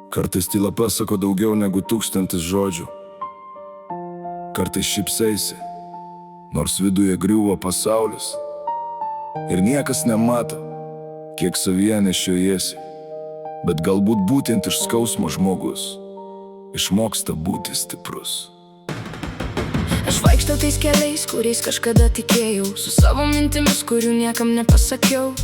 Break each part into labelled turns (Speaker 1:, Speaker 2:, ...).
Speaker 1: Kartais tyla pasako daugiau negu 1000 žodžių. Kartais šypsaisi, nors viduje griūva pasaulis. Ir niekas nemato, kiek savyje nešiojiesi. Bet galbūt būtent iš skausmo žmogus išmoksta būti stiprus.
Speaker 2: Aš vaikštau tais keliais, kuriais kažkada tikėjau, su savo mintimis, kurių niekam nepasakiau.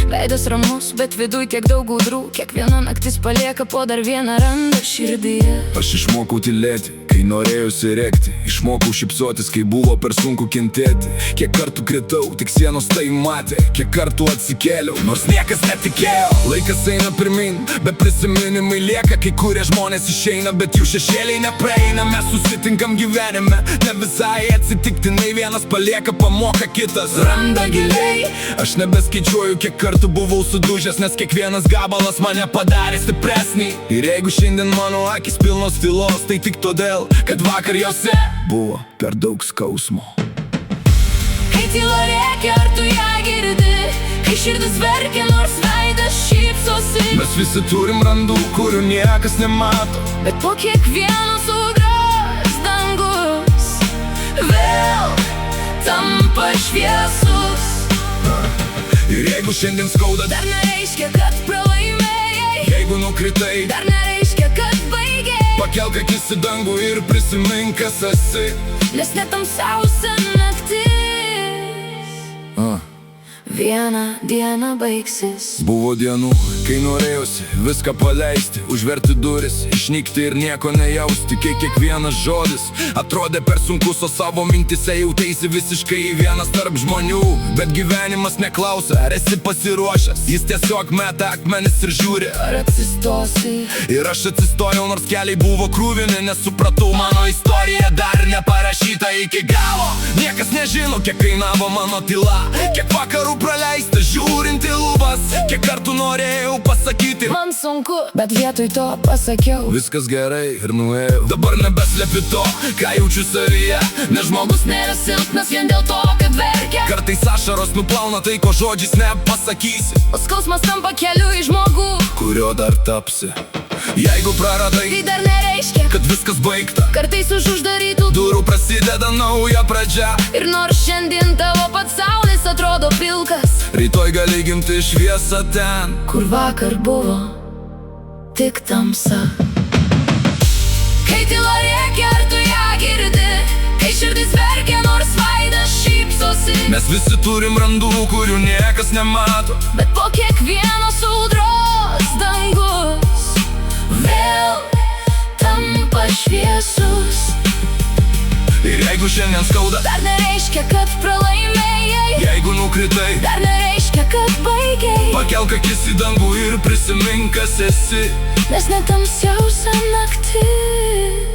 Speaker 2: Veidas ramus, bet viduj tiek daug audrų. Kiekviena naktis palieka po dar vieną randą širdyje.
Speaker 1: Aš išmokau tylėti, kai norėjusi rėkti. Išmokau šypsotis, kai buvo per sunku kentėti. Kiek kartų kritau, tik sienos tai matė. Kiek kartų atsikėliau, nors niekas netikėjo. Laikas eina pirmin, bet prisiminimai lieka. Kai kurie žmonės išeina, bet jų šešėliai nepraeina. Mes susitinkam gyvenime, ne visai atsitiktinai. Vienas palieka, pamoka, kitas randa giliai. Aš nebeskaičiuoju, kiek kartų buvau sudužęs, nes kiekvienas gabalas mane padarė stipresnį. Ir jeigu šiandien mano akis pilnos tylos, tai tik todėl, kad vakar jose buvo per daug skausmo.
Speaker 2: Kai tyla rėkia, ar tu ją girdi? Kai širdis verkia, nors veidas šypsosi.
Speaker 1: Mes visi turim randų, kurių niekas nemato.
Speaker 2: Bet po kiekvieno sugros dangus vėl tampa šviesus.
Speaker 1: Ir jeigu šiandien skauda,
Speaker 2: dar nereiškia, kad pralaimėjai.
Speaker 1: Jeigu nukritai,
Speaker 2: dar nereiškia, kad baigei.
Speaker 1: pakelk akis į dangų ir prisimink, kas esi.
Speaker 2: Nes net tamsiausia naktis vieną dieną baigsis.
Speaker 1: Buvo dienų, kai norėjosi viską paleisti, užverti duris, išnykti ir nieko nejausti. Kai kiekvienas žodis atrodė per sunkus, o savo mintise jauteisi visiškai vienas tarp žmonių. Bet gyvenimas neklausia, ar esi pasiruošęs. Jis tiesiog meta akmenis ir žiūri,
Speaker 2: ar atsistosi.
Speaker 1: Ir aš atsistojau, nors keliai buvo krūvini. Nesupratau, mano istorija dar neparašyta iki galo. Niekas nežino, kiek kainavo mano tyla, kiek vakarų praleista žiūrint į lubas. Kiek kartų norėjau pasakyti,
Speaker 2: man sunku, bet vietoj to pasakiau,
Speaker 1: viskas gerai ir nuėjau. Dabar nebeslepiu to, ką jaučiu savyje, nes žmogus
Speaker 2: nėra silpnas vien dėl to, kad verkia.
Speaker 1: Kartais ašaros nuplauna tai, ko žodžiais nepasakysi.
Speaker 2: O skausmas tampa keliu į žmogų,
Speaker 1: kurio dar tapsi. Jeigu praradai,
Speaker 2: tai dar nereiškia,
Speaker 1: kad viskas baigta.
Speaker 2: Kartais už uždarytų
Speaker 1: durų prasideda nauja pradžia.
Speaker 2: Ir nors šiandien tavo pasaulis atrodo pilkas,
Speaker 1: rytoj gali gimti šviesa ten,
Speaker 2: kur vakar buvo tik tamsa. Kai tyla rėkia, ar tu ją girdi? Kai širdis verkia, nors veidas šypsosi.
Speaker 1: Mes visi turim randų, kurių niekas nemato.
Speaker 2: Bet po kiekvienos audros dangus vėl tampa šviesus.
Speaker 1: Ir jeigu šiandien skauda,
Speaker 2: dar nereiškia, kad pralaimėjai.
Speaker 1: Jeigu nukritai,
Speaker 2: dar nereiškia, kad baigei.
Speaker 1: Pakelk akis į dangų ir prisimink, kas esi.
Speaker 2: Nes net tamsiausia naktis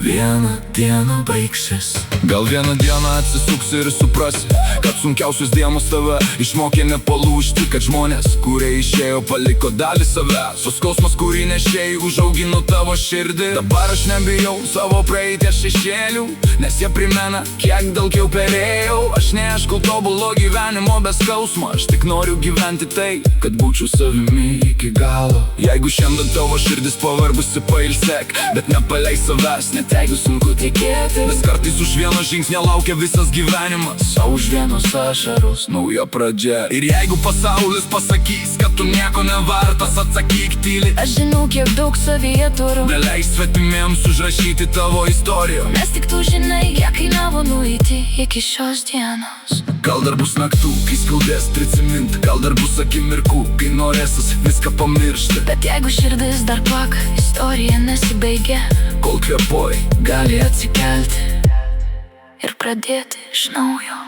Speaker 2: vieną dieną baigsis.
Speaker 1: Gal vieną dieną atsisuksi ir suprasi, kad sunkiausius dienos tave išmokė nepalūžti. Kad žmonės, kurie išėjo, paliko dalį savęs. O skausmas, kurį nešėjai, užaugino tavo širdį. Dabar aš nebijau savo praeities šešėlių, nes jie primena, kiek daug jau perėjau. Aš neieškau tobulo gyvenimo be skausmo, aš tik noriu gyventi tai, kad būčiau savimi iki galo. Jeigu šiandien tavo širdis pavargusi, pailsėk, bet nepaleis savęs, net jeigu sunku tikėti. Nes kartais už vieno žingsnio laukia visas gyvenimas, o už vienos ašaros nauja pradžia. Ir jeigu pasaulis pasakys, kad tu nieko nevartas, atsakyk tyliai.
Speaker 2: Aš žinau, kiek daug savyje turiu,
Speaker 1: neleis svetimiems užrašyti tavo istoriją.
Speaker 2: Nes tik tu žinai, kiek kainavo nueiti iki šios dienos.
Speaker 1: Gal dar bus naktų, kai skaudės prisimint. Gal dar bus akimirkų, kai norėsis viską pamiršti.
Speaker 2: Bet jeigu širdis dar plaka, istorija nesibaigia.
Speaker 1: Kol kvėpuoji,
Speaker 2: gali atsikelti ir pradėti iš naujo.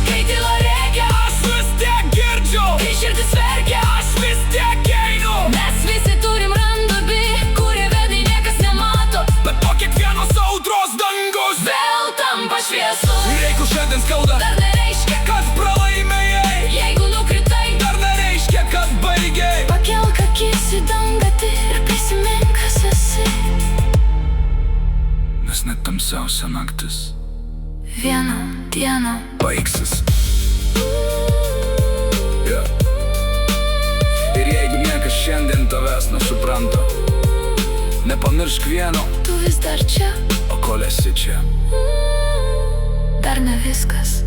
Speaker 2: Kai tyla rėkia,
Speaker 1: aš vis tiek girdžiu.
Speaker 2: Kai širdis verkia,
Speaker 1: aš vis tiek einu.
Speaker 2: Mes visi turim randubį, kurie vedai niekas nemato.
Speaker 1: Bet po kiekvienos audros dangus
Speaker 2: vėl tampa šviesus.
Speaker 1: Ir jeigu šiandien skauda,
Speaker 2: dar nereiškia,
Speaker 1: kad pralaimėjai.
Speaker 2: Jeigu nukritai,
Speaker 1: dar nereiškia, kad baigei.
Speaker 2: Pakelk akis į dangą ir prisimink, kas esi.
Speaker 1: Nes net tamsiausia naktis
Speaker 2: vieną dieną
Speaker 1: baigsis. nesupranta. Nepamiršk vieno,
Speaker 2: Tu vis dar čia,
Speaker 1: o kol esi čia.
Speaker 2: dar ne viskas.